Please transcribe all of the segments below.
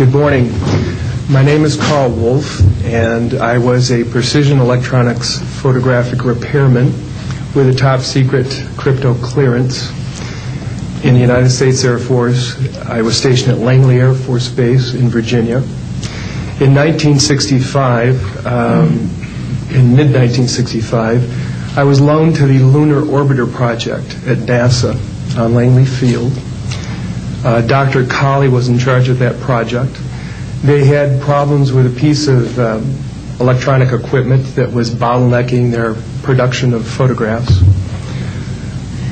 Good morning. My name is Carl Wolf, and I was a precision electronics photographic repairman with a top secret crypto clearance in the United States Air Force. I was stationed at Langley Air Force Base in Virginia. In 1965, in mid-1965, I was loaned to the Lunar Orbiter Project at NASA on Langley Field. Dr. Colley was in charge of that project. They had problems with a piece of electronic equipment that was bottlenecking their production of photographs.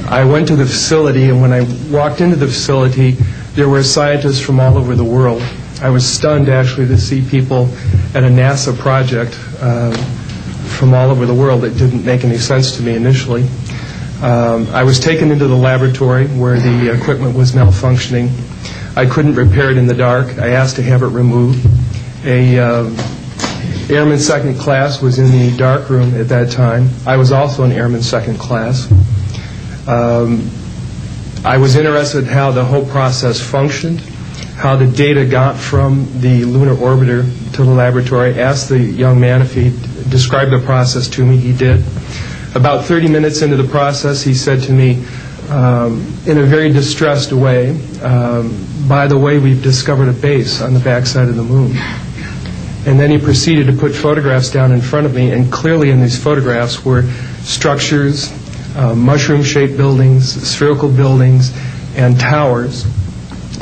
I went to the facility, and when I walked into the facility, there were scientists from all over the world. I was stunned, actually, to see people at a NASA project from all over the world. It didn't make any sense to me initially. I was taken into the laboratory where the equipment was malfunctioning. I couldn't repair it in the dark. I asked to have it removed. A airman second class was in the dark room at that time. I was also an airman second class. I was interested in how the whole process functioned, how the data got from the lunar orbiter to the laboratory. I asked the young man if he'd describe the process to me. He did. About 30 minutes into the process, he said to me, in a very distressed way, by the way, we've discovered a base on the backside of the moon. And then he proceeded to put photographs down in front of me, and clearly in these photographs were structures, mushroom-shaped buildings, spherical buildings, and towers.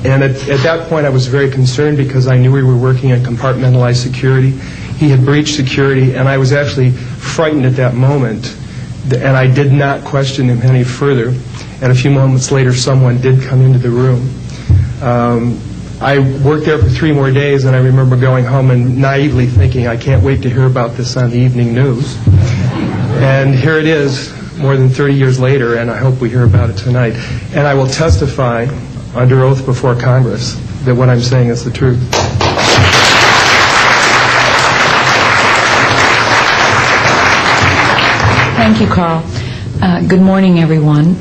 And at that point, I was very concerned because I knew we were working on compartmentalized security. He had breached security, and I was actually frightened at that moment. And I did not question him any further. And a few moments later, someone did come into the room. I worked there for 3 more days, and I remember going home and naively thinking, I can't wait to hear about this on the evening news. And here it is, more than 30 years later, and I hope we hear about it tonight. And I will testify under oath before Congress that what I'm saying is the truth. Thank you, Carl. Good morning, everyone.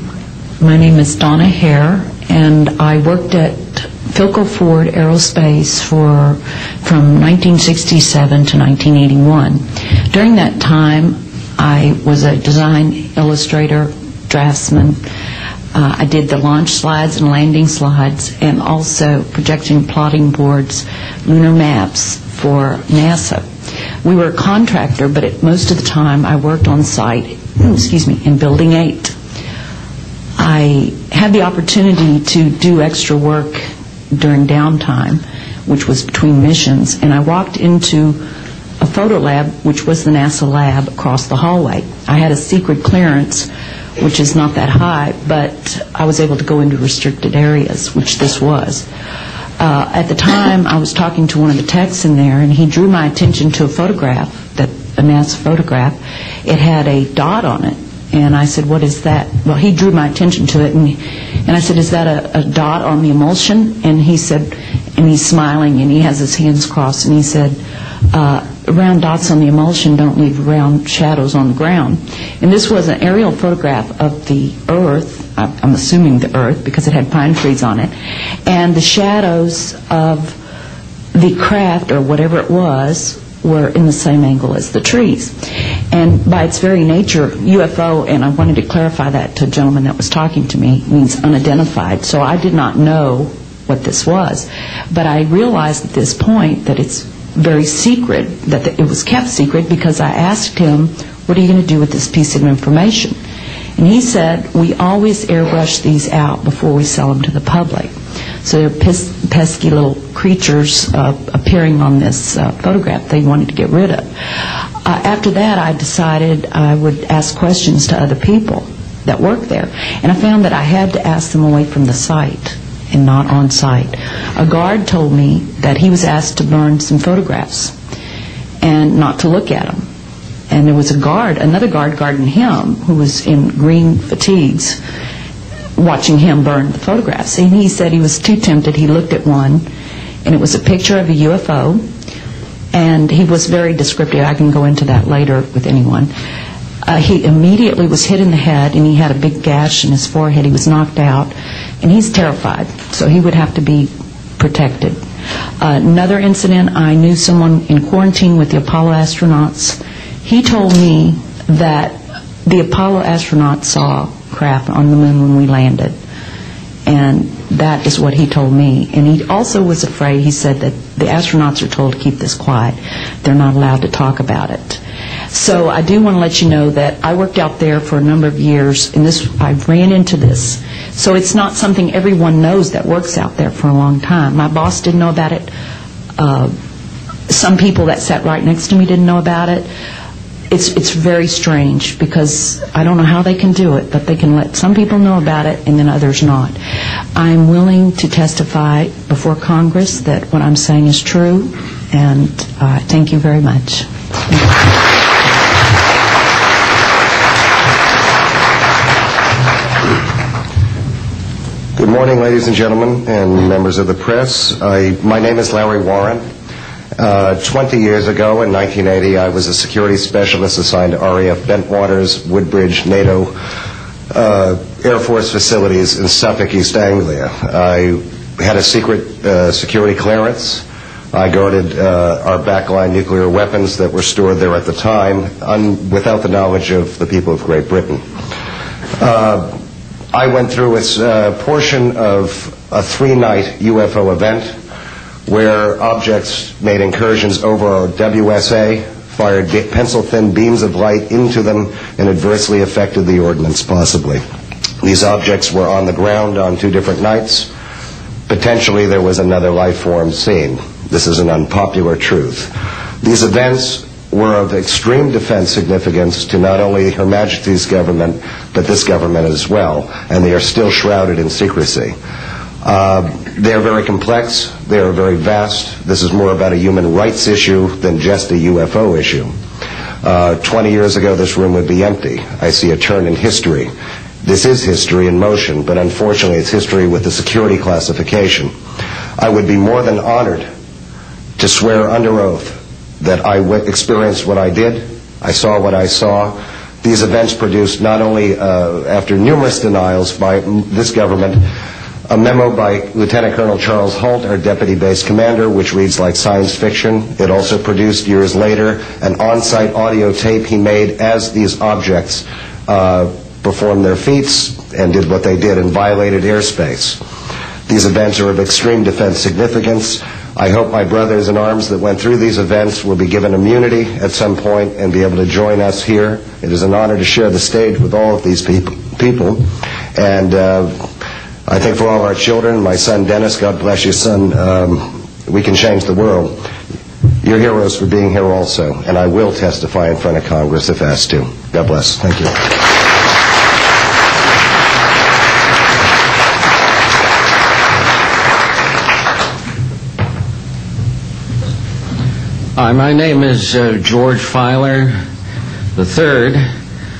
My name is Donna Hare, and I worked at Philco Ford Aerospace from 1967 to 1981. During that time, I was a design illustrator, draftsman. I did the launch slides and landing slides, and also projection plotting boards, lunar maps for NASA. We were a contractor, but most of the time I worked on site, in Building 8. I had the opportunity to do extra work during downtime, which was between missions, and I walked into a photo lab, which was the NASA lab across the hallway. I had a secret clearance, which is not that high, but I was able to go into restricted areas, which this was. At the time, I was talking to one of the techs in there, and he drew my attention to a photograph, a NASA photograph. It had a dot on it, and I said, what is that? Well, he drew my attention to it, and I said, is that a dot on the emulsion? And he said, and he's smiling, and he has his hands crossed, and he said, round dots on the emulsion don't leave round shadows on the ground. And this was an aerial photograph of the Earth, I'm assuming the Earth, because it had pine trees on it, and the shadows of the craft, or whatever it was, were in the same angle as the trees. And by its very nature, UFO, and I wanted to clarify that to a gentleman that was talking to me, means unidentified. So I did not know what this was. But I realized at this point that it's very secret, that it was kept secret, because I asked him, what are you going to do with this piece of information? And he said, we always airbrush these out before we sell them to the public. So they're pesky little creatures appearing on this photograph they wanted to get rid of. After that, I decided I would ask questions to other people that work there. And I found that I had to ask them away from the site and not on site. A guard told me that he was asked to burn some photographs and not to look at them. And there was another guard guarding him, who was in green fatigues, watching him burn the photographs. And he said he was too tempted. He looked at one, and it was a picture of a UFO, and he was very descriptive. I can go into that later with anyone. He immediately was hit in the head, and he had a big gash in his forehead. He was knocked out, and he's terrified, so he would have to be protected. Another incident, I knew someone in quarantine with the Apollo astronauts. He told me that the Apollo astronauts saw craft on the moon when we landed. And that is what he told me. And he also was afraid, he said that the astronauts are told to keep this quiet. They're not allowed to talk about it. So I do want to let you know that I worked out there for a number of years, and I ran into this. So it's not something everyone knows that works out there for a long time. My boss didn't know about it. Some people that sat right next to me didn't know about it. It's very strange because I don't know how they can do it, but they can let some people know about it and then others not. I'm willing to testify before Congress that what I'm saying is true, and thank you very much. Good morning, ladies and gentlemen, and members of the press. My name is Larry Warren. 20 years ago, in 1980, I was a security specialist assigned to RAF Bentwaters, Woodbridge, NATO Air Force facilities in Suffolk, East Anglia. I had a secret security clearance. I guarded our backline nuclear weapons that were stored there at the time without the knowledge of the people of Great Britain. I went through a portion of a 3-night UFO event where objects made incursions over our WSA, fired pencil-thin beams of light into them, and adversely affected the ordnance, possibly. These objects were on the ground on 2 different nights. Potentially there was another life form seen. This is an unpopular truth. These events were of extreme defense significance to not only Her Majesty's government, but this government as well, and they are still shrouded in secrecy. They are very complex. They are very vast. This is more about a human rights issue than just a UFO issue. 20 years ago, this room would be empty. I see a turn in history. This is history in motion, but unfortunately it's history with the security classification. I would be more than honored to swear under oath that I experienced what I did, I saw what I saw. These events produced not only, after numerous denials by this government, a memo by Lieutenant Colonel Charles Holt, our deputy base commander, which reads like science fiction. It also produced, years later, an on-site audio tape he made as these objects performed their feats and did what they did and violated airspace. These events are of extreme defense significance. I hope my brothers in arms that went through these events will be given immunity at some point and be able to join us here. It is an honor to share the stage with all of these people. And I think for all of our children, my son Dennis, God bless you, son, we can change the world. You're heroes for being here also, and I will testify in front of Congress if asked to. God bless. Thank you. Hi, my name is George Filer III.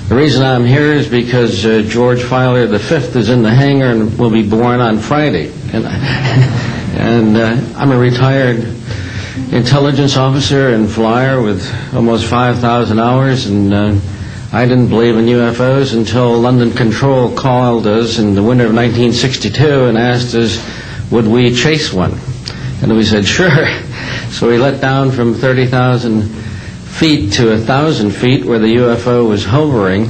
The reason I'm here is because George Filer V is in the hangar and will be born on Friday. And I'm a retired intelligence officer and flyer with almost 5,000 hours, and I didn't believe in UFOs until London Control called us in the winter of 1962 and asked us, would we chase one? And we said, sure. So we let down from 30,000 feet to 1,000 feet where the UFO was hovering,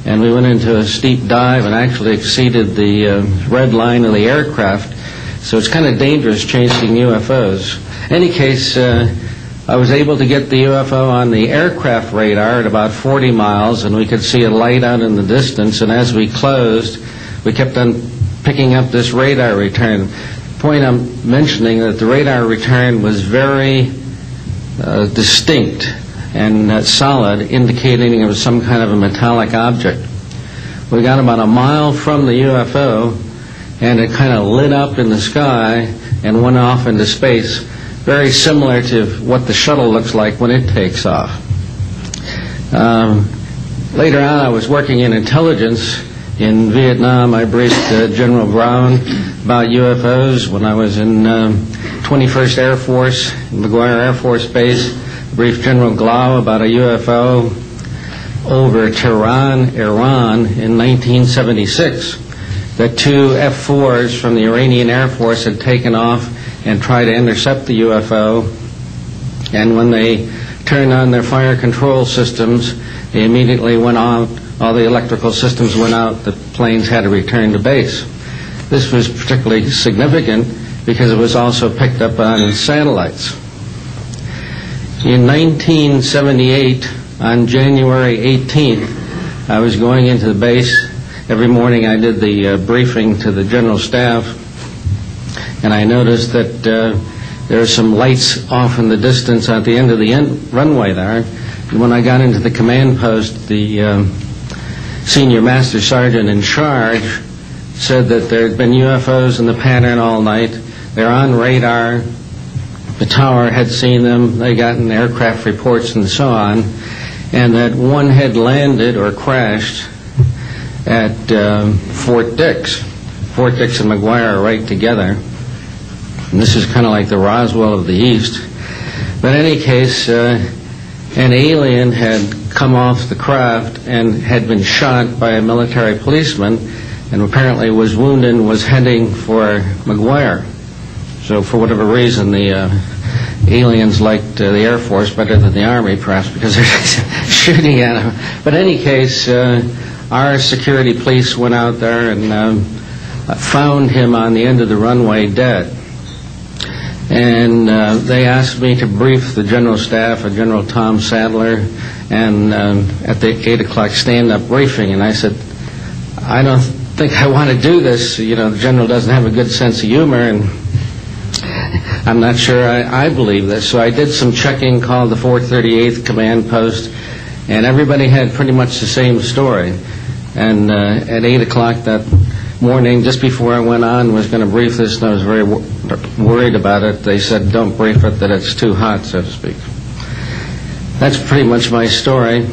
and we went into a steep dive and actually exceeded the red line of the aircraft. So it's kind of dangerous chasing UFOs. In any case, I was able to get the UFO on the aircraft radar at about 40 miles, and we could see a light out in the distance, and as we closed, we kept on picking up this radar return. The point I'm mentioning that the radar return was very distinct and solid, indicating it was some kind of a metallic object. We got about a mile from the UFO, and it kind of lit up in the sky and went off into space, very similar to what the shuttle looks like when it takes off. Later on, I was working in intelligence in Vietnam. I briefed General Brown about UFOs when I was in 21st Air Force, McGuire Air Force Base. Briefed General Glau about a UFO over Tehran, Iran in 1976 that 2 F-4s from the Iranian Air Force had taken off and try to intercept the UFO. And when they turned on their fire control systems, they immediately went out. All the electrical systems went out. The planes had to return to base. This was particularly significant because it was also picked up on satellites. In 1978, on January 18th, I was going into the base. Every morning I did the briefing to the general staff, and I noticed that there are some lights off in the distance at the end of the runway there. And when I got into the command post, the senior master sergeant in charge said that there had been UFOs in the pattern all night. They're on radar. The tower had seen them. They gotten aircraft reports and so on. And that one had landed or crashed at Fort Dix. Fort Dix and McGuire are right together. And this is kind of like the Roswell of the East. But in any case, an alien had come off the craft and had been shot by a military policeman, and apparently was wounded and was heading for McGuire. So for whatever reason, the aliens liked the Air Force better than the Army, perhaps because they're shooting at them. But in any case, our security police went out there and found him on the end of the runway dead. And they asked me to brief the general staff, General Tom Sadler, and at the 8 o'clock stand-up briefing. And I said, I don't think I want to do this. You know, the general doesn't have a good sense of humor, and I'm not sure I believe this. So I did some checking, called the 438th command post, and everybody had pretty much the same story. And at 8 o'clock that morning, just before I went on, was going to brief this, and I was very worried about it. They said, don't brief it, that it's too hot, so to speak. That's pretty much my story,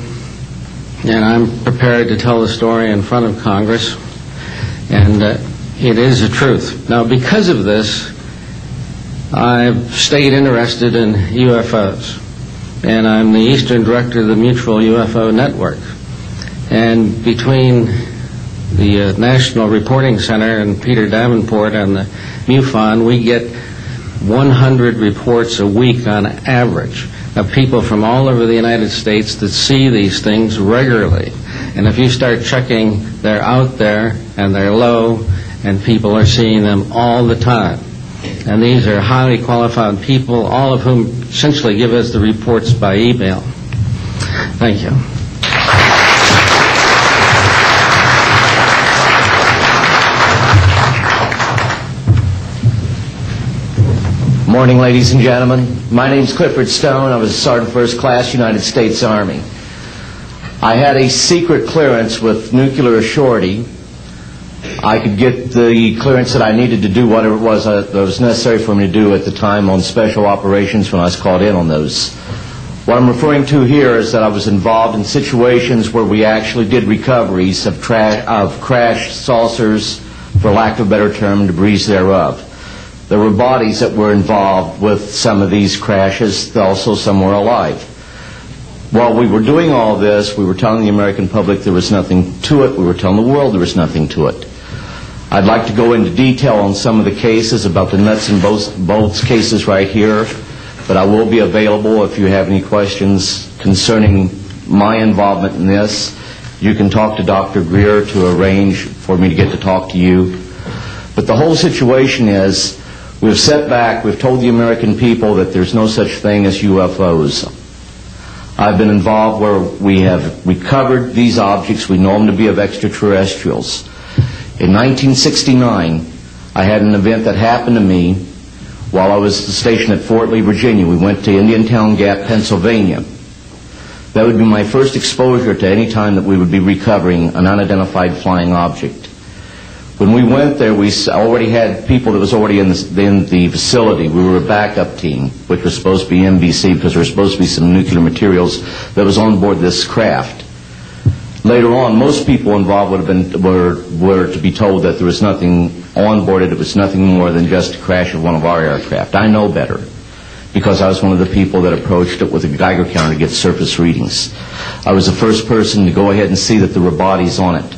and I'm prepared to tell the story in front of Congress, and it is the truth. Now, because of this, I've stayed interested in UFOs, and I'm the Eastern Director of the Mutual UFO Network. And between the National Reporting Center and Peter Davenport and the MUFON, we get 100 reports a week on average of people from all over the United States that see these things regularly. And if you start checking, they're out there and they're low, and people are seeing them all the time. And these are highly qualified people, all of whom essentially give us the reports by email. Thank you. Morning, ladies and gentlemen. My name's Clifford Stone. I was a Sergeant First Class, United States Army. I had a secret clearance with nuclear assurity. I could get the clearance that I needed to do whatever it was that was necessary for me to do at the time on special operations when I was called in on those. What I'm referring to here is that I was involved in situations where we actually did recoveries of crashed saucers, for lack of a better term, debris thereof. There were bodies that were involved with some of these crashes, also some were alive. While we were doing all this, we were telling the American public there was nothing to it. We were telling the world there was nothing to it. I'd like to go into detail on some of the cases, about the nuts and bolts cases right here, but I will be available if you have any questions concerning my involvement in this. You can talk to Dr. Greer to arrange for me to get to talk to you. But the whole situation is, we've set back, we've told the American people that there's no such thing as UFOs. I've been involved where we have recovered these objects. We know them to be of extraterrestrials. In 1969, I had an event that happened to me while I was stationed at Fort Lee, Virginia. We went to Indiantown Gap, Pennsylvania. That would be my first exposure to any time that we would be recovering an unidentified flying object. When we went there, we already had people that was already in the facility. We were a backup team, which was supposed to be NBC, because there were supposed to be some nuclear materials that was on board this craft. Later on, most people involved were to be told that there was nothing on board it. It was nothing more than just a crash of one of our aircraft. I know better, because I was one of the people that approached it with a Geiger counter to get surface readings. I was the first person to go ahead and see that there were bodies on it.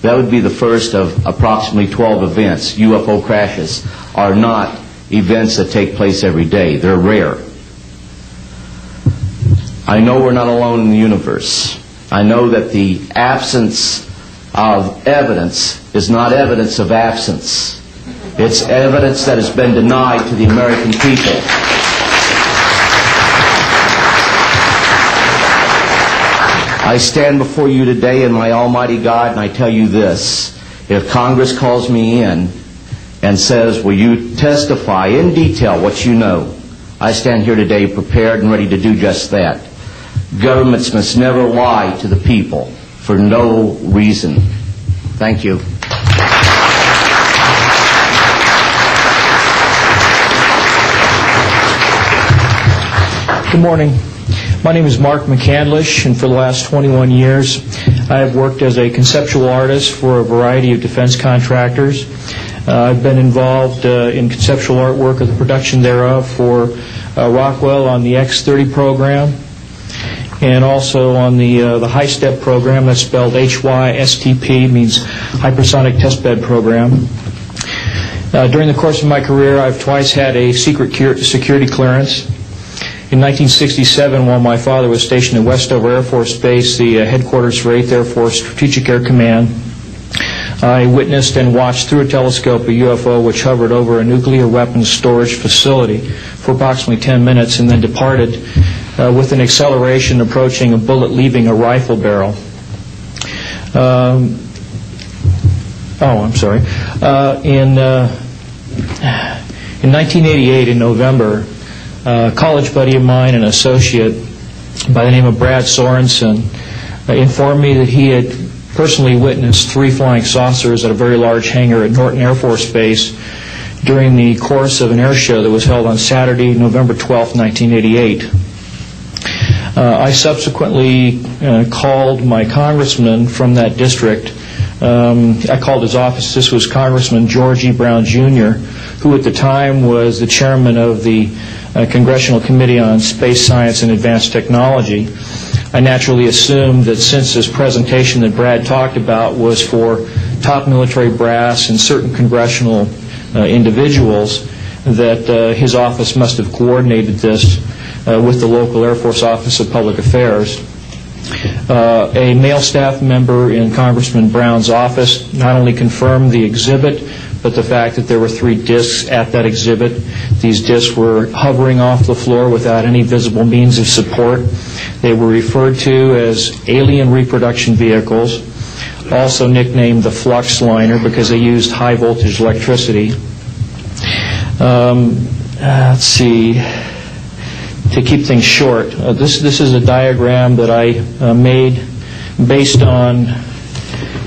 That would be the first of approximately 12 events. UFO crashes are not events that take place every day. They're rare. I know we're not alone in the universe. I know that the absence of evidence is not evidence of absence. It's evidence that has been denied to the American people. I stand before you today in my almighty God, and I tell you this. If Congress calls me in and says, will you testify in detail what you know, I stand here today prepared and ready to do just that. Governments must never lie to the people for no reason. Thank you. Good morning. My name is Mark McCandlish, and for the last 21 years I have worked as a conceptual artist for a variety of defense contractors. I've been involved in conceptual artwork of the production thereof for Rockwell on the X-30 program, and also on the high-step program. That's spelled HYSTP, means Hypersonic Testbed Program. During the course of my career, I've twice had a secret security clearance. In 1967, while my father was stationed at Westover Air Force Base, the headquarters for 8th Air Force Strategic Air Command, I witnessed and watched through a telescope a UFO which hovered over a nuclear weapons storage facility for approximately 10 minutes and then departed with an acceleration approaching a bullet leaving a rifle barrel. In 1988, in November, a college buddy of mine, an associate by the name of Brad Sorensen, informed me that he had personally witnessed 3 flying saucers at a very large hangar at Norton Air Force Base during the course of an air show that was held on Saturday, November 12, 1988. I subsequently called my congressman from that district. I called his office. This was Congressman George E. Brown, Jr., who at the time was the chairman of the Congressional Committee on Space Science and Advanced Technology. I naturally assumed that since this presentation that Brad talked about was for top military brass and certain congressional individuals, that his office must have coordinated this with the local Air Force Office of Public Affairs. A male staff member in Congressman Brown's office not only confirmed the exhibit, but the fact that there were 3 discs at that exhibit. These discs were hovering off the floor without any visible means of support. They were referred to as alien reproduction vehicles, also nicknamed the flux liner because they used high voltage electricity. Let's see. To keep things short, this is a diagram that I made based on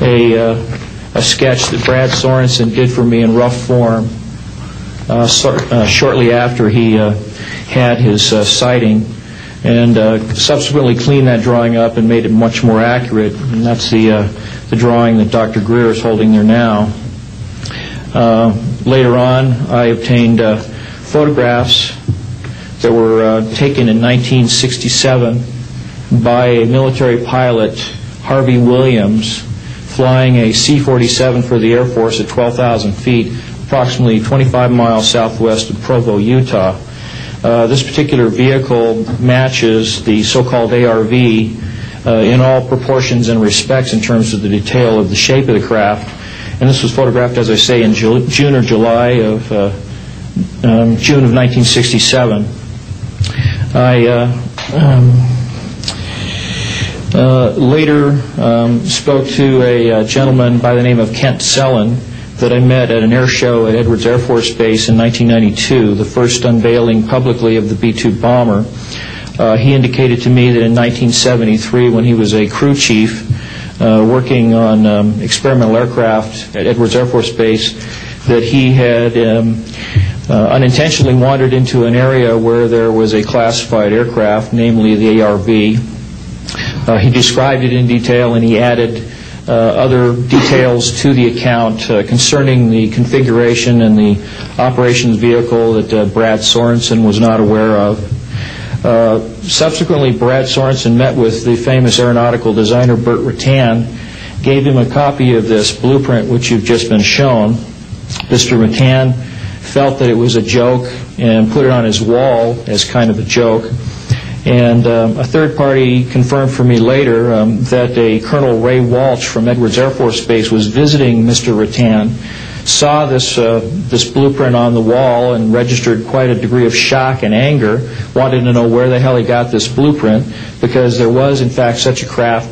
a sketch that Brad Sorensen did for me in rough form shortly after he had his sighting, and subsequently cleaned that drawing up and made it much more accurate. And that's the drawing that Dr. Greer is holding there now. Later on, I obtained photographs that were taken in 1967 by a military pilot, Harvey Williams, flying a C-47 for the Air Force at 12,000 feet, approximately 25 miles southwest of Provo, Utah. This particular vehicle matches the so-called ARV in all proportions and respects in terms of the detail of the shape of the craft. And this was photographed, as I say, in June or July of June of 1967. I later spoke to a gentleman by the name of Kent Sellen that I met at an air show at Edwards Air Force Base in 1992, the first unveiling publicly of the B-2 bomber. He indicated to me that in 1973, when he was a crew chief working on experimental aircraft at Edwards Air Force Base, that he had unintentionally wandered into an area where there was a classified aircraft, namely the ARV. He described it in detail, and he added other details to the account concerning the configuration and the operations vehicle that Brad Sorensen was not aware of. Subsequently, Brad Sorensen met with the famous aeronautical designer Burt Rutan, gave him a copy of this blueprint which you've just been shown. Mr. Rutan felt that it was a joke and put it on his wall as kind of a joke. And a third party confirmed for me later that a Colonel Ray Walsh from Edwards Air Force Base was visiting Mr. Rattan, saw this blueprint on the wall and registered quite a degree of shock and anger, wanted to know where the hell he got this blueprint, because there was in fact such a craft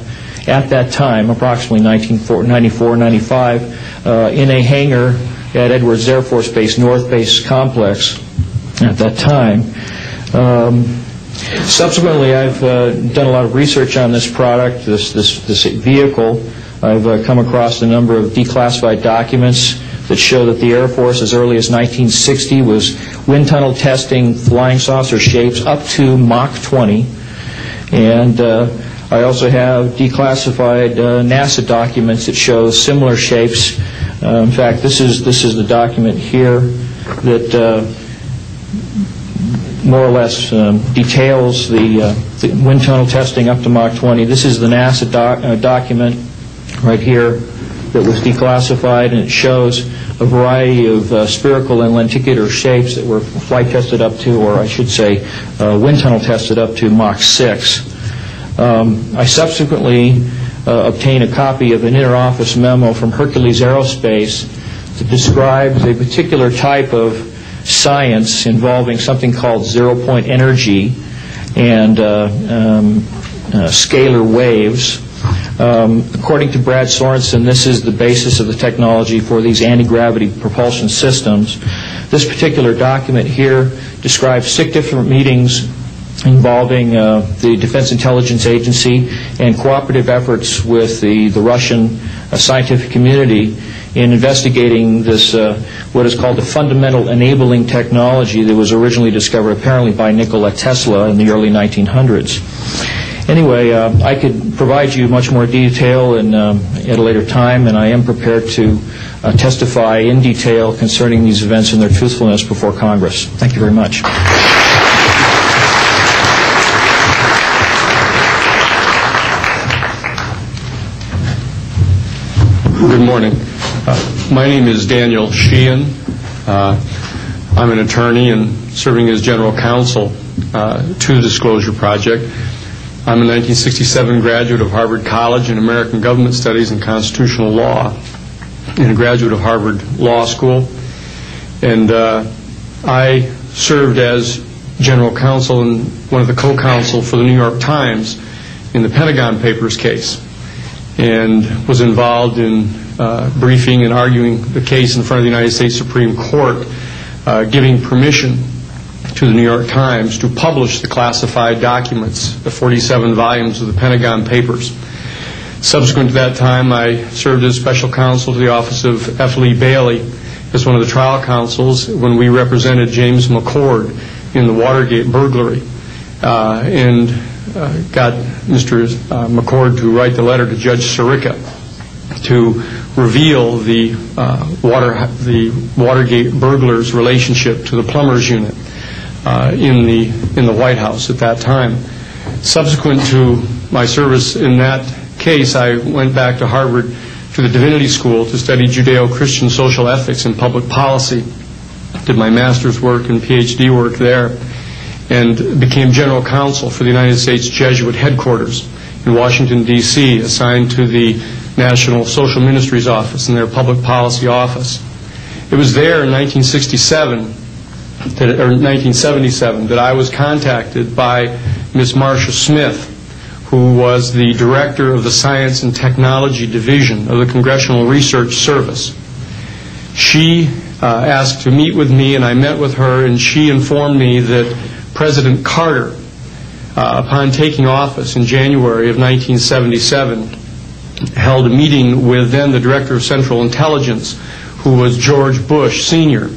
at that time, approximately 1994-95, in a hangar at Edwards Air Force Base, North Base Complex at that time. Subsequently, I've done a lot of research on this product, this vehicle. I've come across a number of declassified documents that show that the Air Force, as early as 1960, was wind tunnel testing flying saucer shapes up to Mach 20. And I also have declassified NASA documents that show similar shapes. In fact, this is the document here that more or less details the wind tunnel testing up to Mach 20. This is the NASA document right here that was declassified, and it shows a variety of spherical and lenticular shapes that were flight tested up to, or I should say, wind tunnel tested up to Mach 6. I subsequently obtained a copy of an interoffice memo from Hercules Aerospace that describes a particular type of science involving something called zero-point energy and scalar waves. According to Brad Sorensen, this is the basis of the technology for these anti-gravity propulsion systems. This particular document here describes 6 different meetings involving the Defense Intelligence Agency and cooperative efforts with the Russian scientific community in investigating this, what is called the fundamental enabling technology that was originally discovered apparently by Nikola Tesla in the early 1900s. Anyway, I could provide you much more detail at a later time, and I am prepared to testify in detail concerning these events and their truthfulness before Congress. Thank you very much. Good morning. My name is Daniel Sheehan. I'm an attorney and serving as general counsel to the Disclosure Project. I'm a 1967 graduate of Harvard College in American Government Studies and Constitutional Law, and a graduate of Harvard Law School. And I served as general counsel and one of the co-counsel for the New York Times in the Pentagon-Papers case, and was involved in briefing and arguing the case in front of the United States Supreme Court, giving permission to the New York Times to publish the classified documents, the 47 volumes of the Pentagon Papers. Subsequent to that time, I served as special counsel to the office of F. Lee Bailey as one of the trial counsels when we represented James McCord in the Watergate burglary, and got Mr. McCord to write the letter to Judge Sirica to reveal the Watergate burglars' relationship to the plumbers unit in the White House at that time. Subsequent to my service in that case, I went back to Harvard to the Divinity School to study Judeo-Christian social ethics and public policy. Did my master's work and PhD work there, and became general counsel for the United States Jesuit headquarters in Washington, D.C., assigned to the National Social Ministries Office and their public policy office. It was there in 1977 that I was contacted by Ms. Marcia Smith, who was the director of the Science and Technology Division of the Congressional Research Service. She asked to meet with me, and I met with her, and she informed me that President Carter, upon taking office in January of 1977, held a meeting with then the Director of Central Intelligence, who was George Bush Sr.,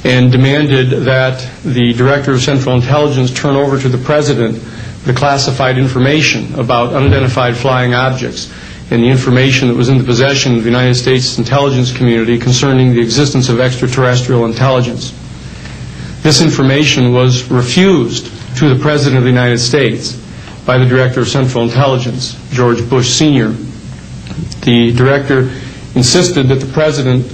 and demanded that the Director of Central Intelligence turn over to the President the classified information about unidentified flying objects and the information that was in the possession of the United States intelligence community concerning the existence of extraterrestrial intelligence. This information was refused to the President of the United States by the Director of Central Intelligence, George Bush Sr. The Director insisted that the President,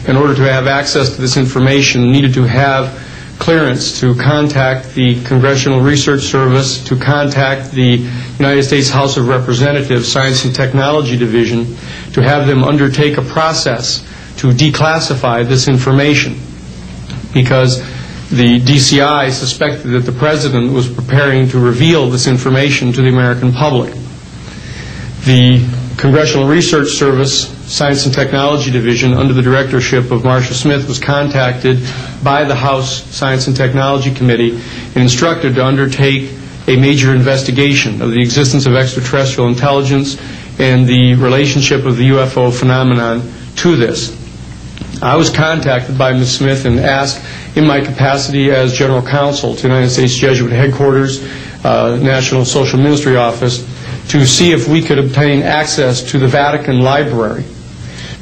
in order to have access to this information, needed to have clearance to contact the Congressional Research Service, to contact the United States House of Representatives Science and Technology Division, to have them undertake a process to declassify this information, because the DCI suspected that the President was preparing to reveal this information to the American public. The Congressional Research Service Science and Technology Division, under the directorship of Marcia Smith, was contacted by the House Science and Technology Committee and instructed to undertake a major investigation of the existence of extraterrestrial intelligence and the relationship of the UFO phenomenon to this. I was contacted by Ms. Smith and asked, in my capacity as General Counsel to the United States Jesuit Headquarters, National Social Ministry Office, to see if we could obtain access to the Vatican Library,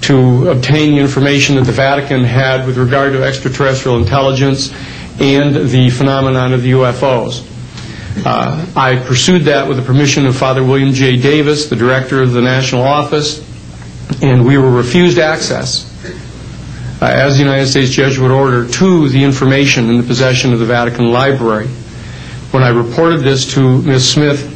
to obtain the information that the Vatican had with regard to extraterrestrial intelligence and the phenomenon of the UFOs. I pursued that with the permission of Father William J. Davis, the director of the National Office, and we were refused access as the United States Jesuit Order to the information in the possession of the Vatican Library. When I reported this to Ms. Smith,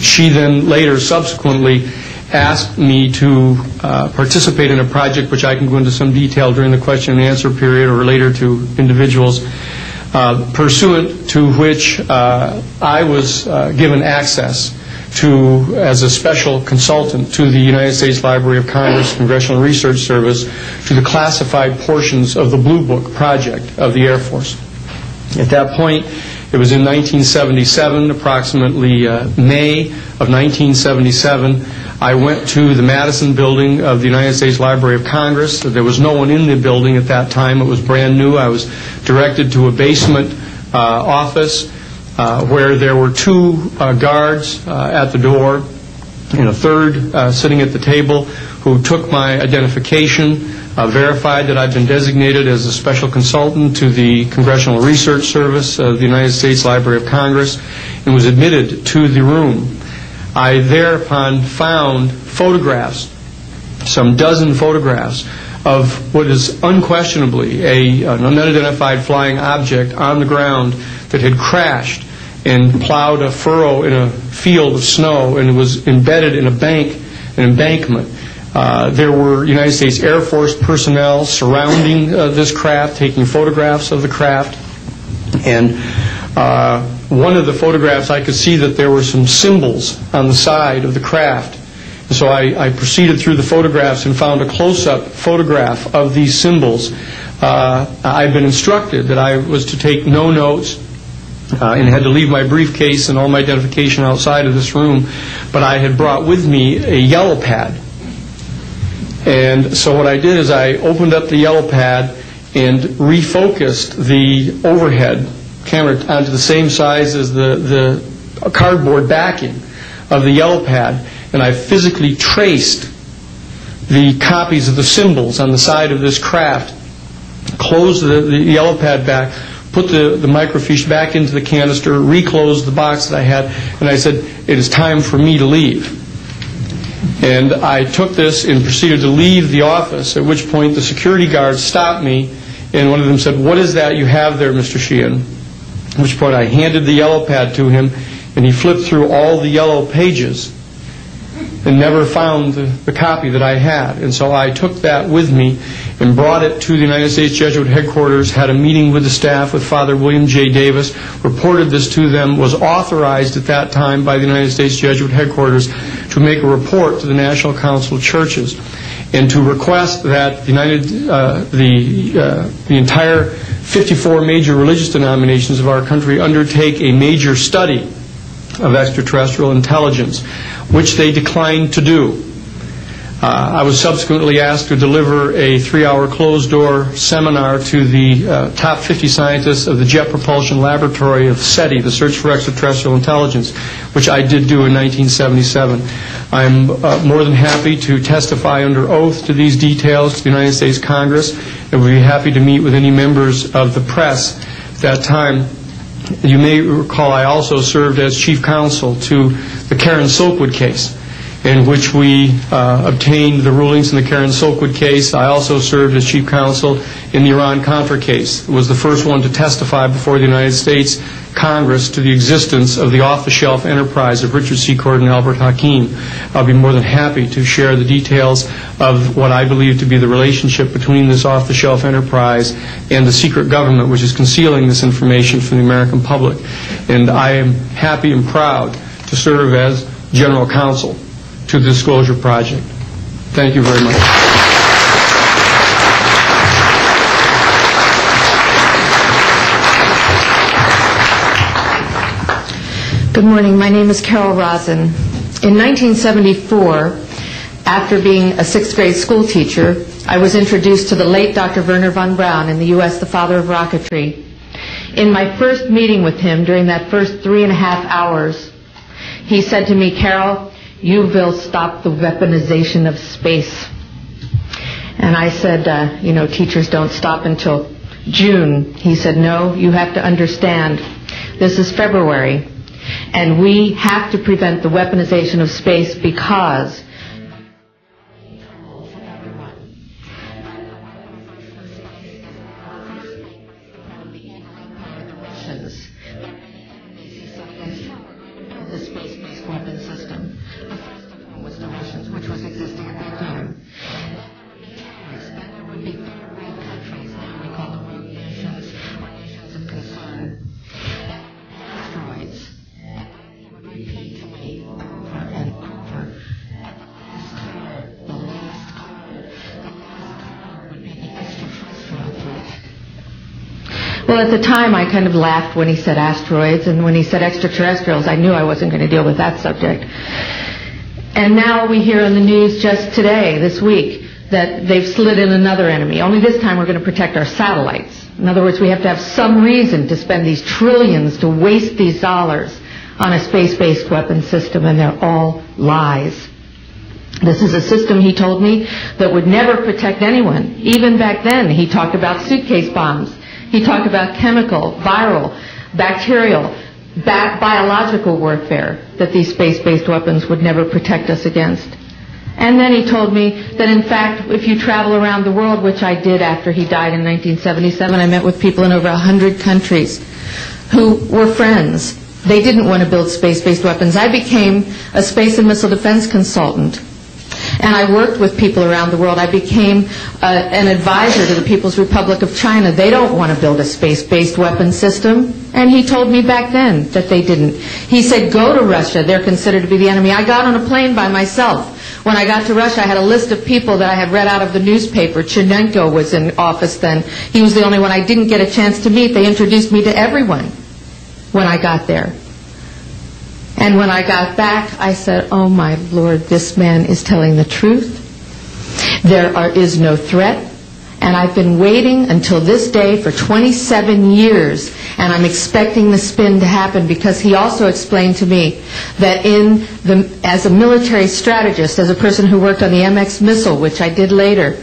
she then later subsequently asked me to participate in a project which I can go into some detail during the question and answer period or later to individuals, pursuant to which I was given access to, as a special consultant to the United States Library of Congress Congressional Research Service, to the classified portions of the Blue Book project of the Air Force. At that point, it was in 1977, approximately May of 1977, I went to the Madison building of the United States Library of Congress. There was no one in the building at that time. It was brand new. I was directed to a basement office where there were two guards at the door and a third sitting at the table who took my identification, verified that I'd been designated as a special consultant to the Congressional Research Service of the United States Library of Congress, and was admitted to the room. I thereupon found photographs, some dozen photographs, of what is unquestionably an unidentified flying object on the ground that had crashed and plowed a furrow in a field of snow and was embedded in an embankment. There were United States Air Force personnel surrounding this craft, taking photographs of the craft. And one of the photographs, I could see that there were some symbols on the side of the craft. And so I proceeded through the photographs and found a close-up photograph of these symbols. I'd been instructed that I was to take no notes and had to leave my briefcase and all my identification outside of this room, but I had brought with me a yellow pad. And so what I did is I opened up the yellow pad and refocused the overhead camera onto the same size as the cardboard backing of the yellow pad, and I physically traced the copies of the symbols on the side of this craft, closed the yellow pad back, put the microfiche back into the canister, reclosed the box that I had, and I said, it is time for me to leave. And I took this and proceeded to leave the office, at which point the security guards stopped me, and one of them said, what is that you have there, Mr. Sheehan? At which point I handed the yellow pad to him, and he flipped through all the yellow pages and never found the copy that I had. And so I took that with me and brought it to the United States Jesuit Headquarters, had a meeting with the staff, with Father William J. Davis, reported this to them, was authorized at that time by the United States Jesuit Headquarters to make a report to the National Council of Churches and to request that the entire 54 major religious denominations of our country undertake a major study of extraterrestrial intelligence, which they declined to do. I was subsequently asked to deliver a 3-hour closed-door seminar to the top 50 scientists of the Jet Propulsion Laboratory of SETI, the Search for Extraterrestrial Intelligence, which I did do in 1977. I'm more than happy to testify under oath to these details to the United States Congress, and would be happy to meet with any members of the press at that time. You may recall I also served as chief counsel to the Karen Silkwood case. in which we obtained the rulings in the Karen Silkwood case. I also served as chief counsel in the Iran-Contra case. It was the first one to testify before the United States Congress to the existence of the off-the-shelf enterprise of Richard C. Cord and Albert Hakim. I'll be more than happy to share the details of what I believe to be the relationship between this off-the-shelf enterprise and the secret government which is concealing this information from the American public. And I am happy and proud to serve as general counsel to the Disclosure Project. Thank you very much. Good morning. My name is Carol Rosen. In 1974, after being a sixth grade school teacher, I was introduced to the late Dr. Wernher von Braun in the U.S., the father of rocketry. In my first meeting with him, during that first 3.5 hours, he said to me, "Carol, you will stop the weaponization of space." And I said, teachers don't stop until June. He said, "No, you have to understand, this is February, and we have to prevent the weaponization of space because the space-based weapon system. The first of whom was the Russians, which was existing at that time. Then there would be third-world countries, now we call them rogue nations, or nations of concern. Asteroids. He would repeat to me over and over, the last card would be the extraterrestrial threat. Well, at the time, I kind of laughed when he said asteroids, and when he said extraterrestrials, I knew I wasn't going to deal with that subject. And now we hear on the news just today, this week, that they've slid in another enemy. Only this time we're going to protect our satellites. In other words, we have to have some reason to spend these trillions, to waste these dollars on a space-based weapon system, and they're all lies. This is a system, he told me, that would never protect anyone. Even back then, he talked about suitcase bombs. He talked about chemical, viral, bacterial, biological warfare, that these space-based weapons would never protect us against. And then he told me that, in fact, if you travel around the world, which I did after he died in 1977, I met with people in over 100 countries who were friends. They didn't want to build space-based weapons. I became a space and missile defense consultant. And I worked with people around the world. I became an advisor to the People's Republic of China. They don't want to build a space-based weapon system. And he told me back then that they didn't. He said, go to Russia. They're considered to be the enemy. I got on a plane by myself. When I got to Russia, I had a list of people that I had read out of the newspaper. Chernenko was in office then. He was the only one I didn't get a chance to meet. They introduced me to everyone when I got there. And when I got back, I said, oh my Lord, this man is telling the truth. There is no threat. And I've been waiting until this day for 27 years, and I'm expecting the spin to happen, because he also explained to me that as a military strategist, as a person who worked on the MX missile, which I did later,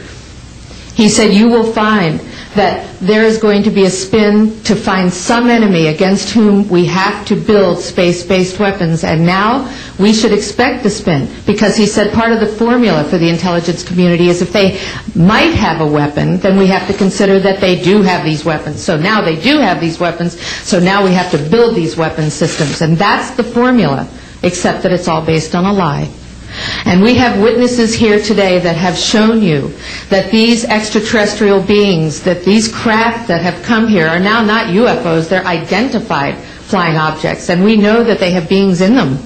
he said, you will find that there is going to be a spin to find some enemy against whom we have to build space-based weapons. And now we should expect the spin, because he said part of the formula for the intelligence community is if they might have a weapon, then we have to consider that they do have these weapons. So now they do have these weapons, so now we have to build these weapon systems. And that's the formula, except that it's all based on a lie. And we have witnesses here today that have shown you that these extraterrestrial beings, that these craft that have come here are now not UFOs, they're identified flying objects, and we know that they have beings in them.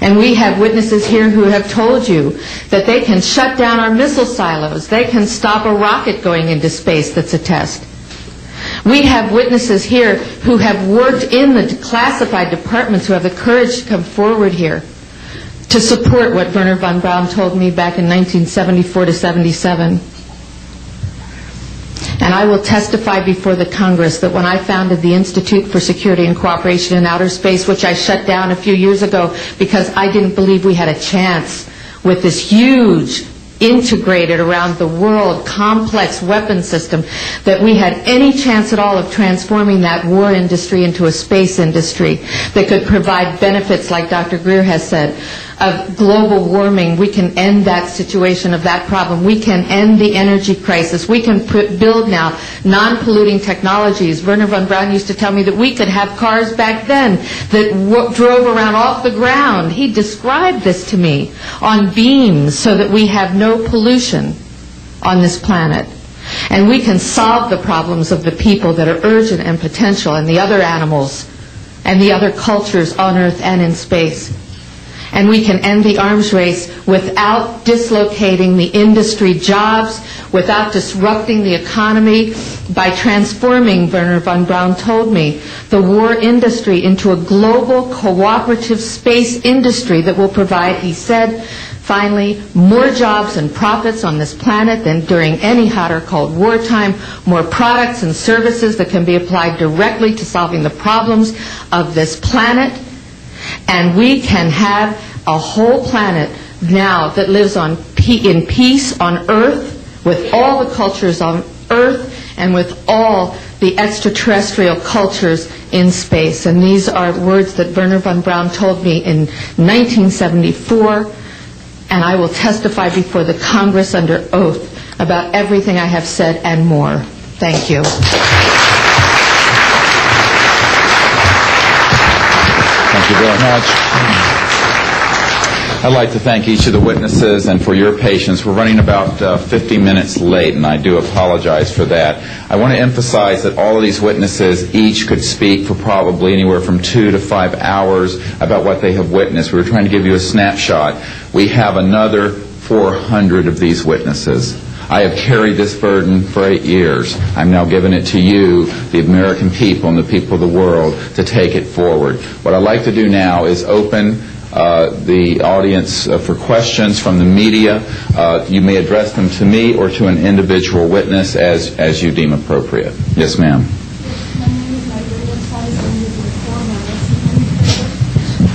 And we have witnesses here who have told you that they can shut down our missile silos, they can stop a rocket going into space that's a test. We have witnesses here who have worked in the classified departments, who have the courage to come forward here to support what Wernher von Braun told me back in 1974 to 77. And I will testify before the Congress that when I founded the Institute for Security and Cooperation in Outer Space, which I shut down a few years ago because I didn't believe we had a chance with this huge, integrated around the world, complex weapon system, that we had any chance at all of transforming that war industry into a space industry that could provide benefits, like Dr. Greer has said, of global warming. We can end that situation of that problem. We can end the energy crisis. We can build now non-polluting technologies. Werner von Braun used to tell me that we could have cars back then that drove around off the ground. He described this to me on beams so that we have no pollution on this planet. And we can solve the problems of the people that are urgent and potential, and the other animals and the other cultures on Earth and in space. And we can end the arms race without dislocating the industry jobs, without disrupting the economy, by transforming, Werner von Braun told me, the war industry into a global cooperative space industry that will provide, he said, finally, more jobs and profits on this planet than during any hot or cold wartime, more products and services that can be applied directly to solving the problems of this planet. And we can have a whole planet now that lives in peace on Earth, with all the cultures on Earth, and with all the extraterrestrial cultures in space. And these are words that Werner von Braun told me in 1974, and I will testify before the Congress under oath about everything I have said and more. Thank you. Thank you very much. I'd like to thank each of the witnesses and for your patience. We're running about 50 minutes late, and I do apologize for that. I want to emphasize that all of these witnesses each could speak for probably anywhere from 2 to 5 hours about what they have witnessed. We were trying to give you a snapshot. We have another 400 of these witnesses. I have carried this burden for 8 years. I'm now giving it to you, the American people and the people of the world, to take it forward. What I'd like to do now is open the audience for questions from the media. You may address them to me or to an individual witness as you deem appropriate. Yes, ma'am.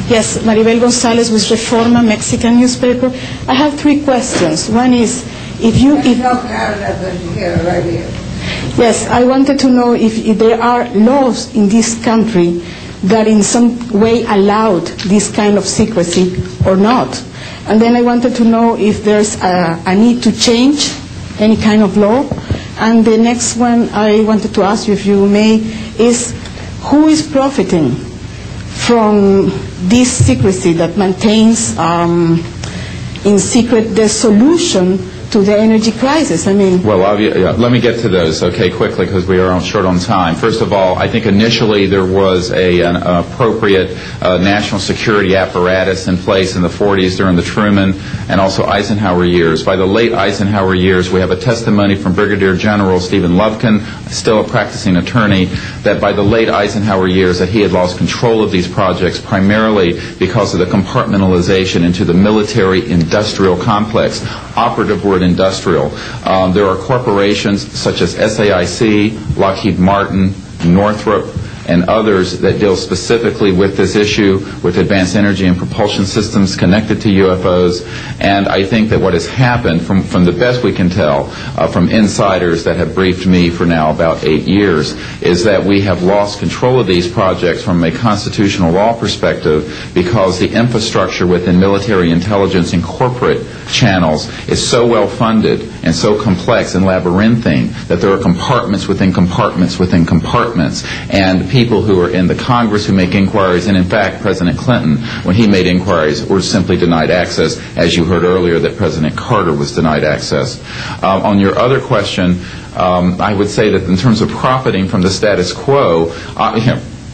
Yes, Maribel Gonzalez with Reforma, Mexican newspaper. I have 3 questions. One is, Yes, I wanted to know if there are laws in this country that in some way allowed this kind of secrecy or not. And then I wanted to know if there's a need to change any kind of law. And the next one I wanted to ask you, if you may, is who is profiting from this secrecy that maintains in secret the solution to the energy crisis? I mean... Well, let me get to those, okay, quickly, because we are short on time. First of all, I think initially there was an appropriate national security apparatus in place in the 40s during the Truman and also Eisenhower years. By the late Eisenhower years, we have a testimony from Brigadier General Stephen Lufkin, still a practicing attorney, that by the late Eisenhower years that he had lost control of these projects primarily because of the compartmentalization into the military-industrial complex. Operative word industrial. There are corporations such as SAIC, Lockheed Martin, Northrop, and others that deal specifically with this issue, with advanced energy and propulsion systems connected to UFOs. And I think that what has happened, from the best we can tell, from insiders that have briefed me for now about 8 years, is that we have lost control of these projects from a constitutional law perspective because the infrastructure within military intelligence and corporate channels is so well funded and so complex and labyrinthine that there are compartments within compartments within compartments, and people who are in the Congress who make inquiries, and in fact President Clinton, when he made inquiries, were simply denied access, as you heard earlier that President Carter was denied access. On your other question, I would say that in terms of profiting from the status quo,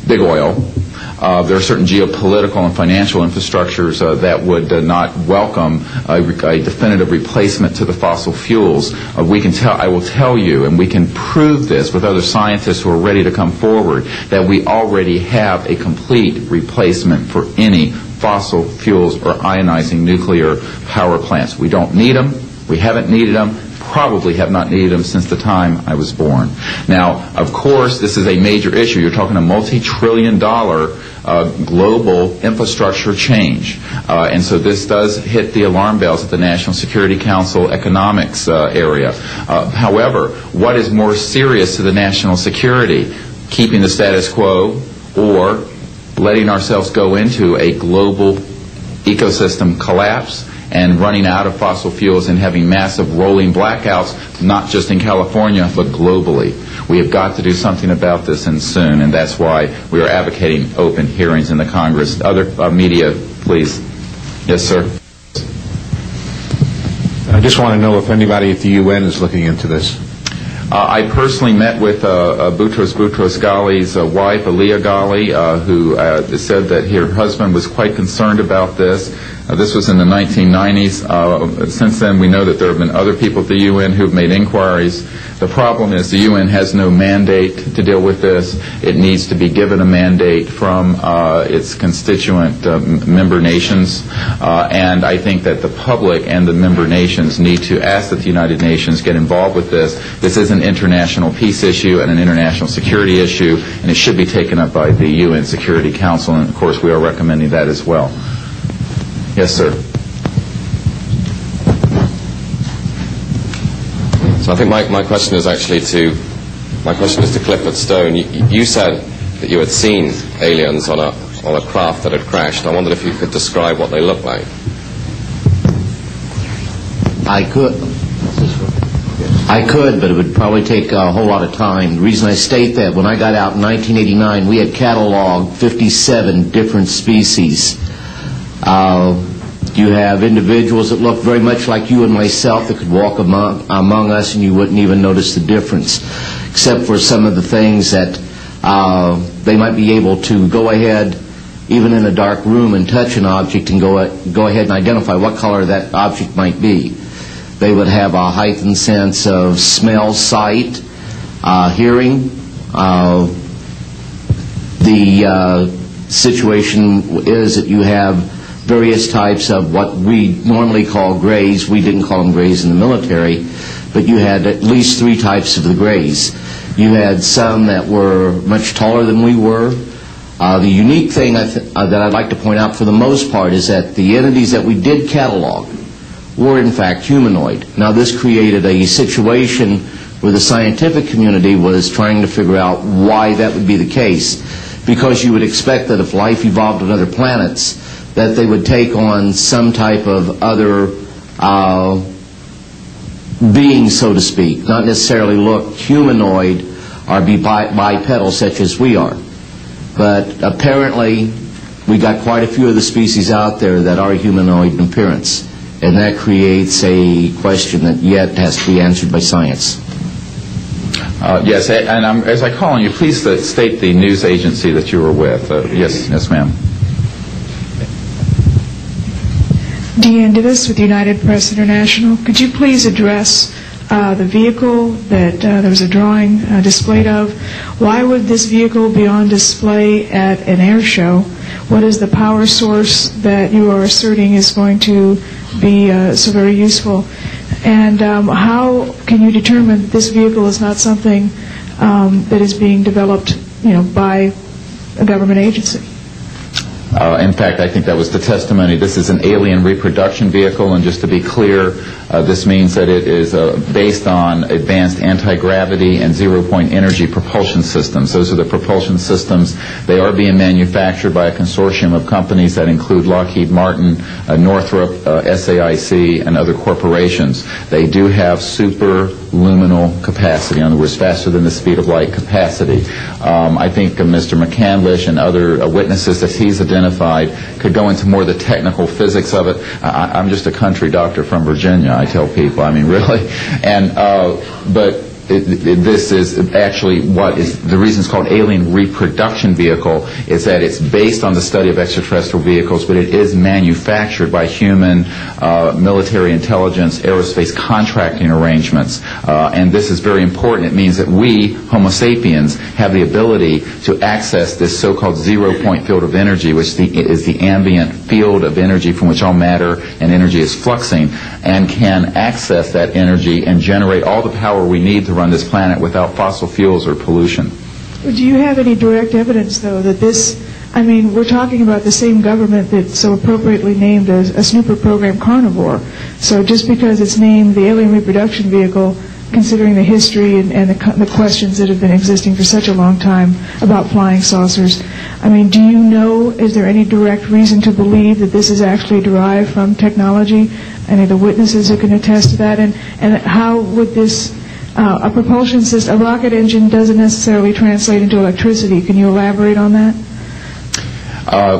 big oil. There are certain geopolitical and financial infrastructures that would not welcome a definitive replacement to the fossil fuels. I will tell you, and we can prove this with other scientists who are ready to come forward, that we already have a complete replacement for any fossil fuels or ionizing nuclear power plants. We don't need them. We haven't needed them. Probably have not needed them since the time I was born. Now, of course, this is a major issue. You're talking a multi-trillion-dollar global infrastructure change. And so this does hit the alarm bells at the National Security Council economics area. However, what is more serious to the national security? Keeping the status quo or letting ourselves go into a global ecosystem collapse and running out of fossil fuels and having massive rolling blackouts, not just in California, but globally. We have got to do something about this, and soon, and that's why we are advocating open hearings in the Congress. Other media, please. Yes, sir. I just want to know if anybody at the UN is looking into this. I personally met with Boutros Ghali's wife, Aliyah Ghali, who said that her husband was quite concerned about this. This was in the 1990s. Since then, we know that there have been other people at the UN who have made inquiries. The problem is the UN has no mandate to deal with this. It needs to be given a mandate from its constituent member nations. And I think that the public and the member nations need to ask that the United Nations get involved with this. This is an international peace issue and an international security issue, and it should be taken up by the UN Security Council, and of course we are recommending that as well. Yes, sir. So I think my question is actually to Clifford Stone. You said that you had seen aliens on a craft that had crashed. I wondered if you could describe what they looked like. I could, but it would probably take a whole lot of time. The reason I state that, when I got out in 1989, we had cataloged 57 different species. You have individuals that look very much like you and myself that could walk among us and you wouldn't even notice the difference, except for some of the things that they might be able to go ahead, even in a dark room, and touch an object and go ahead and identify what color that object might be. They would have a heightened sense of smell, sight, hearing. The situation is that you have various types of what we normally call grays. We didn't call them grays in the military, but you had at least 3 types of the grays. You had some that were much taller than we were. The unique thing that I'd like to point out for the most part is that the entities that we did catalog were in fact humanoid. Now this created a situation where the scientific community was trying to figure out why that would be the case, because you would expect that if life evolved on other planets, that they would take on some type of other being, so to speak, not necessarily look humanoid or be bipedal such as we are. But apparently we got quite a few of the species out there that are humanoid in appearance, and that creates a question that yet has to be answered by science. Yes, and as I call on you, please state the news agency that you were with. Yes, ma'am. Deanne Divis with United Press International. Could you please address the vehicle that there was a drawing displayed of? Why would this vehicle be on display at an air show? What is the power source that you are asserting is going to be so very useful? And how can you determine this vehicle is not something that is being developed, by a government agency? In fact, I think that was the testimony. This is an alien reproduction vehicle, and just to be clear, this means that it is based on advanced anti-gravity and zero-point energy propulsion systems. Those are the propulsion systems. They are being manufactured by a consortium of companies that include Lockheed Martin, Northrop, SAIC, and other corporations. They do have superluminal capacity, in other words, faster than the speed of light capacity. I think Mr. McCandlish and other witnesses that he's identified could go into more of the technical physics of it. I'm just a country doctor from Virginia, I tell people. I mean, really. And but this is actually what is the reason it's called alien reproduction vehicle, is that it's based on the study of extraterrestrial vehicles, but it is manufactured by human military intelligence aerospace contracting arrangements. And this is very important. It means that we, Homo sapiens, have the ability to access this so-called zero-point field of energy, which is the ambient field of energy from which all matter and energy is fluxing, and can access that energy and generate all the power we need to run this planet without fossil fuels or pollution. Do you have any direct evidence, though, that this, we're talking about the same government that's so appropriately named a snooper program carnivore. So just because it's named the alien reproduction vehicle considering the history and the questions that have been existing for such a long time about flying saucers. I mean, do you know, is there any direct reason to believe that this is actually derived from technology? Any of the witnesses who can attest to that? And how would this, a propulsion system, a rocket engine doesn't necessarily translate into electricity. Can you elaborate on that?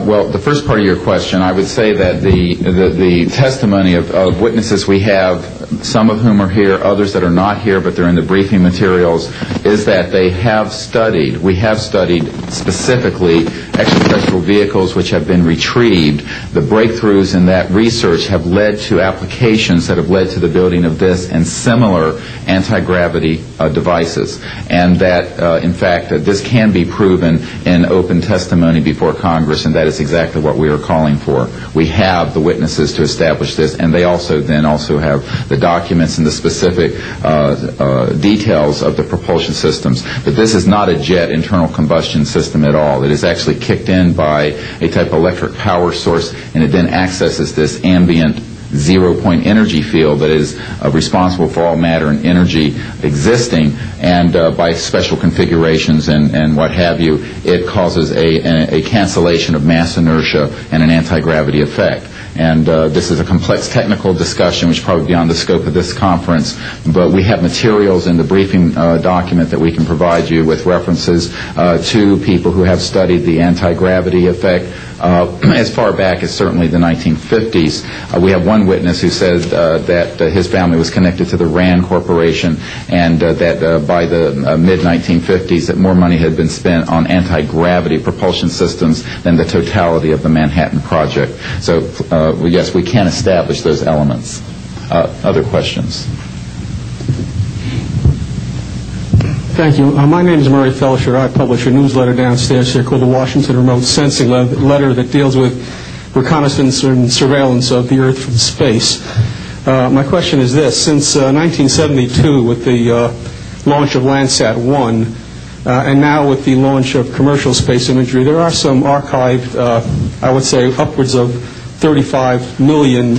Well, the first part of your question, I would say that the testimony of witnesses we have, some of whom are here, others that are not here, but they're in the briefing materials, is that we have studied specifically extraterrestrial vehicles which have been retrieved. The breakthroughs in that research have led to applications that have led to the building of this and similar anti-gravity devices. And that, in fact, this can be proven in open testimony before Congress, and that is exactly what we are calling for. We have the witnesses to establish this, and they also have the documents and the specific details of the propulsion systems. But this is not a jet internal combustion system at all. It is actually kicked in by a type of electric power source, and it then accesses this ambient zero-point energy field that is responsible for all matter and energy existing, and by special configurations and what have you, it causes a cancellation of mass inertia and an anti-gravity effect. And this is a complex technical discussion which is probably beyond the scope of this conference, but we have materials in the briefing document that we can provide you with references to people who have studied the anti-gravity effect as far back as certainly the 1950s. We have one witness who says that his family was connected to the RAND Corporation, and that by the mid-1950s that more money had been spent on anti-gravity propulsion systems than the totality of the Manhattan Project. So yes, we can establish those elements. Other questions? Thank you. My name is Murray Felsher. I publish a newsletter downstairs here called the Washington Remote Sensing Letter that deals with reconnaissance and surveillance of the Earth from space. My question is this. Since 1972, with the launch of Landsat 1, and now with the launch of commercial space imagery, there are some archived, I would say, upwards of 35 million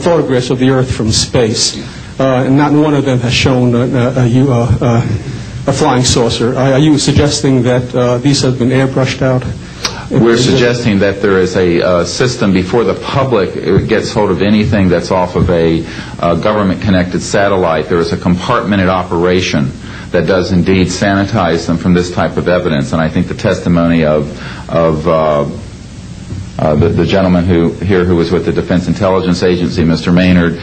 photographs of the Earth from space. And not one of them has shown a flying saucer. Are you suggesting that these have been airbrushed out? We're suggesting that there is a system before the public gets hold of anything that's off of a government-connected satellite. There is a compartmented operation that does indeed sanitize them from this type of evidence. And I think the testimony of the gentleman who was with the Defense Intelligence Agency, Mr. Maynard,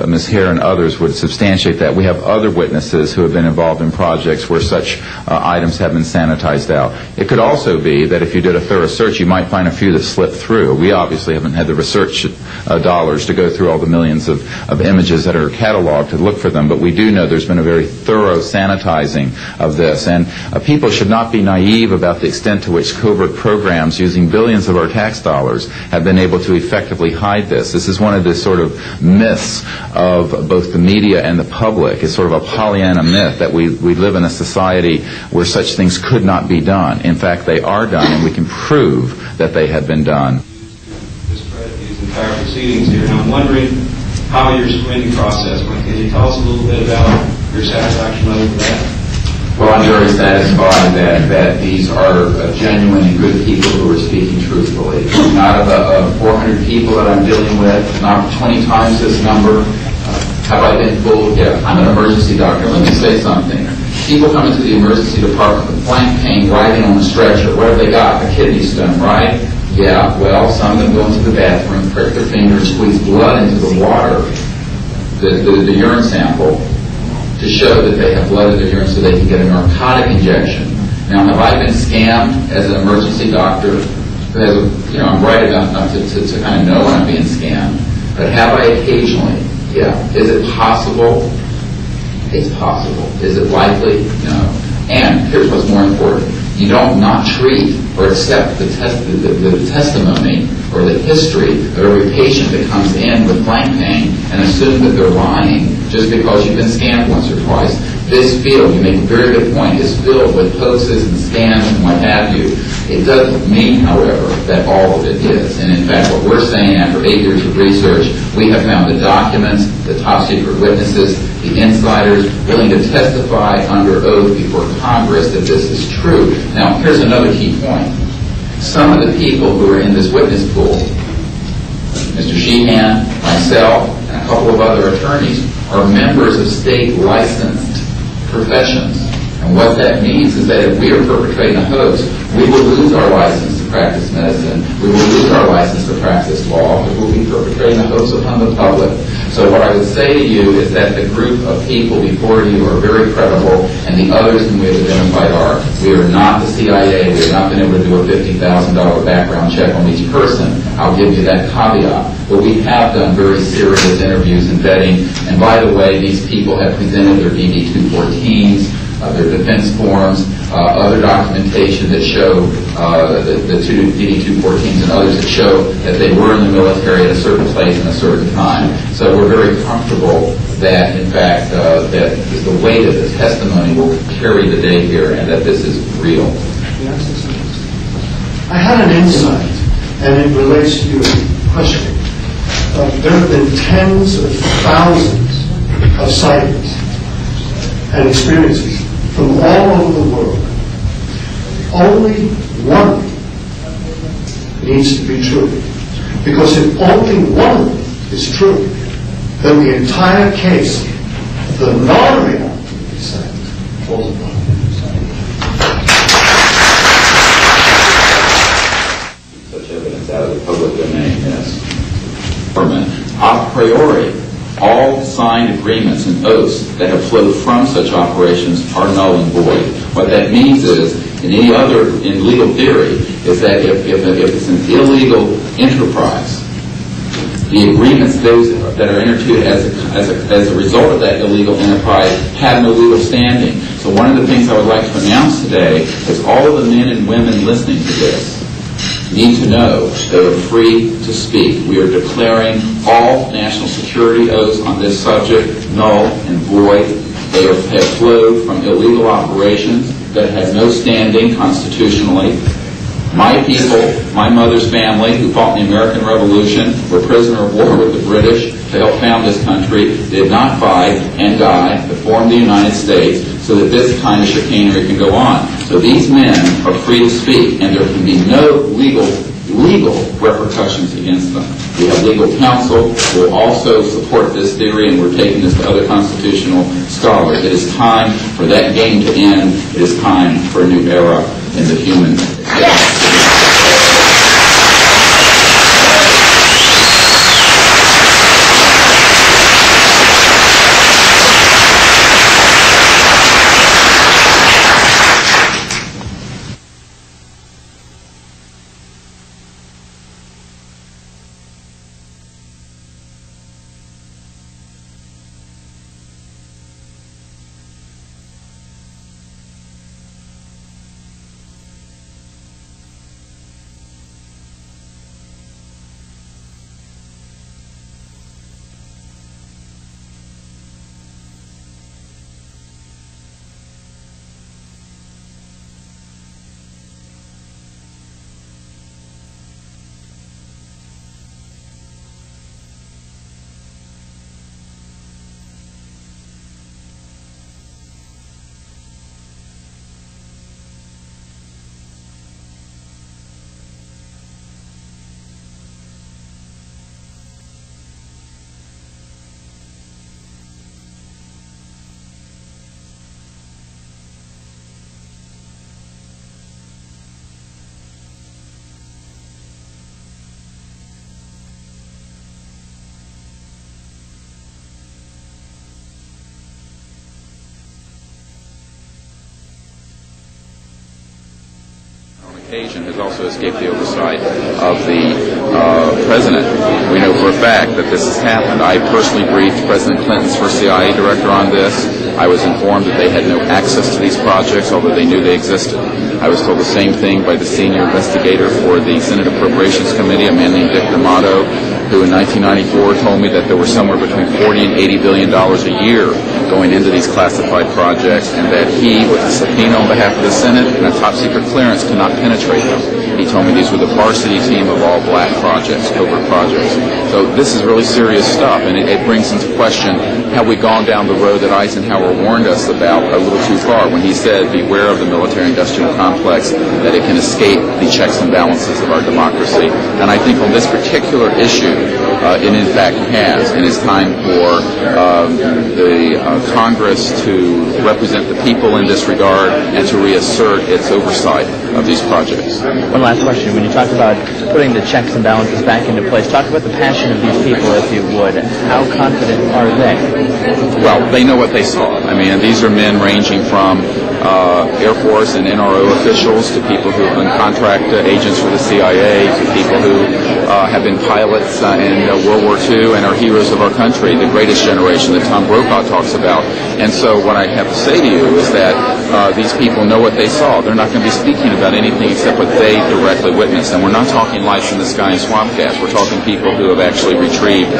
Ms. Hare, and others would substantiate that. We have other witnesses who have been involved in projects where such items have been sanitized out. It could also be that if you did a thorough search, you might find a few that slipped through. We obviously haven't had the research dollars to go through all the millions of images that are cataloged to look for them, but we do know there's been a very thorough sanitizing of this. And people should not be naive about the extent to which covert programs using billions of our tax dollars have been able to effectively hide this. This is one of the sort of myths of both the media and the public. It's sort of a Pollyanna myth that we live in a society where such things could not be done. In fact, they are done, and we can prove that they have been done. Discredit these entire proceedings here, and I'm wondering how your screening process went. Can you tell us a little bit about your satisfaction level with that? Well, I'm very satisfied that these are genuine and good people who are speaking truthfully. Out of the 400 people that I'm dealing with, not 20 times this number, have I been fooled? Yeah, I'm an emergency doctor. Let me say something. People come into the emergency department with flank pain, writhing on a stretcher. What have they got? A kidney stone, right? Yeah, well, some of them go into the bathroom, prick their finger, and squeeze blood into the water, the urine sample, to show that they have blood in their urine so they can get a narcotic injection. Now, have I been scammed as an emergency doctor? I'm bright enough to kind of know when I'm being scammed. But have I occasionally? Yeah. Is it possible? It's possible. Is it likely? No. And here's what's more important. You don't not treat or accept the testimony or the history of every patient that comes in with flank pain and assume that they're lying just because you've been scammed once or twice. This field, you make a very good point, is filled with hoaxes and scams and what have you. It doesn't mean, however, that all of it is. And in fact, what we're saying after 8 years of research, we have found the documents, the top secret witnesses, the insiders willing to testify under oath before Congress that this is true. Now, here's another key point. Some of the people who are in this witness pool, Mr. Sheehan, myself, and a couple of other attorneys, are members of state licensed professions. And what that means is that if we are perpetrating a hoax, we will lose our license to practice medicine, we will lose our license to practice law, because we'll be perpetrating a hoax upon the public. So what I would say to you is that the group of people before you are very credible, and the others whom we have identified are. We are not the CIA. We have not been able to do a $50,000 background check on each person. I'll give you that caveat. But we have done very serious interviews and vetting. And by the way, these people have presented their DD-214s, their defense forms, other documentation that show the two DD-214s and others that show that they were in the military at a certain place and a certain time. So we're very comfortable that, in fact, that the weight of the testimony will carry the day here and that this is real. I had an insight, and it relates to your question. There have been tens of thousands of sightings and experiences from all over the world. Only one needs to be true. Because if only one is true, then the entire case, the non-reality side, falls apart. Such evidence out of the public domain, yes. A priori, all signed agreements and oaths that have flowed from such operations are null and void. What that means is, in legal theory, is that if it's an illegal enterprise, the agreements those that are entered into as a result of that illegal enterprise have no legal standing. So one of the things I would like to announce today is all of the men and women listening to this need to know they are free to speak. We are declaring all national security oaths on this subject null and void. They have flowed from illegal operations that have no standing constitutionally. My people, my mother's family, who fought in the American Revolution, were prisoner of war with the British to help found this country, did not fight and die to form the United States so that this kind of chicanery can go on. So these men are free to speak, and there can be no legal repercussions against them. We have legal counsel who will also support this theory, and we're taking this to other constitutional scholars. It is time for that game to end. It is time for a new era in the human. Has also escaped the oversight of the President. We know for a fact that this has happened. I personally briefed President Clinton's first CIA director on this. I was informed that they had no access to these projects, although they knew they existed. I was told the same thing by the senior investigator for the Senate Appropriations Committee, a man named Dick D'Amato, who in 1994 told me that there were somewhere between $40 and $80 billion a year going into these classified projects, and that he, with a subpoena on behalf of the Senate and a top secret clearance, could not penetrate them. He told me these were the varsity team of all black projects, covert projects. So this is really serious stuff, and it brings into question have we gone down the road that Eisenhower warned us about a little too far when he said, beware of the military-industrial complex, that it can escape the checks and balances of our democracy. And I think on this particular issue, it in fact has, and it's time for the Congress to represent the people in this regard and to reassert its oversight of these projects. One last question. When you talk about putting the checks and balances back into place, talk about the passion of these people, if you would. How confident are they? Well, they know what they saw. I mean, these are men ranging from Air Force and NRO officials to people who have been contract agents for the CIA to people who have been pilots in World War II and are heroes of our country, the greatest generation that Tom Brokaw talks about. And so what I have to say to you is that these people know what they saw. They're not going to be speaking about anything except what they directly witnessed. And we're not talking lights in the sky and swamp gas. We're talking people who have actually retrieved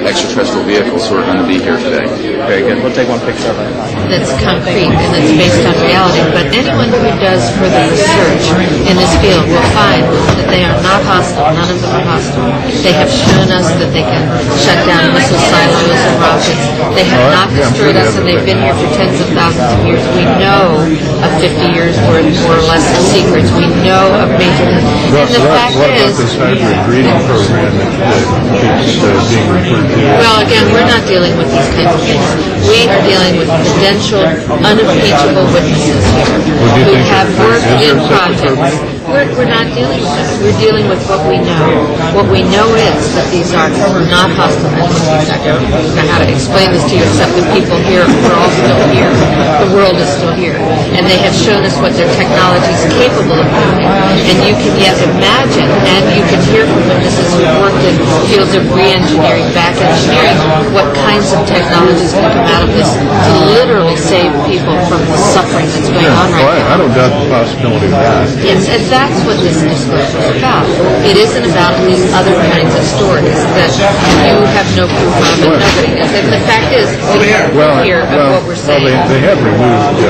extraterrestrial vehicles who are going to be here today. Very good. We'll take one picture of it. That's concrete and it's based on reality, but anyone who does further research in this field will find that they are not hostile. None of them are hostile. They have shown us that they can shut down missile silos and rockets. They have not destroyed us, and they've been here for tens of thousands of years. We know of 50 years worth, more or less, of secrets. We know of major... And the fact is... Well, again, we're not dealing with these kinds of things. We are dealing with credentialed, unimpeachable witnesses here who have worked in projects. We're not dealing with that. We're dealing with what we know. What we know is that these are not hostile entities. I don't know how to explain this to you except that people here, we're all still here. The world is still here. And they have shown us what their technology is capable of doing. And you can yet imagine, and you can hear from witnesses who worked in fields of re-engineering, back engineering, what kinds of technologies can come out of this to literally save people from the suffering that's going on right now. I don't doubt the possibility of that. Yes, and that's what this disclosure is about. It isn't about these other kinds of stories that you have no proof of and nobody does. And the fact is, we hear of what we're saying. They have removed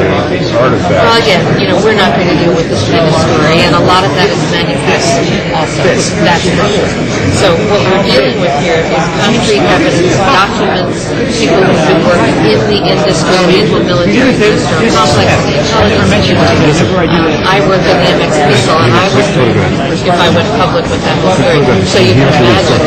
artifacts. Well, again, we're not going to deal with this kind of story, and a lot of that is manufactured also. That's true. So what we're dealing with here is concrete evidence, documents, people who've been working in the industry, in the military industry, complex intelligence industry. I work in the MX missile, and I was if I went public with that whole story. So you can imagine.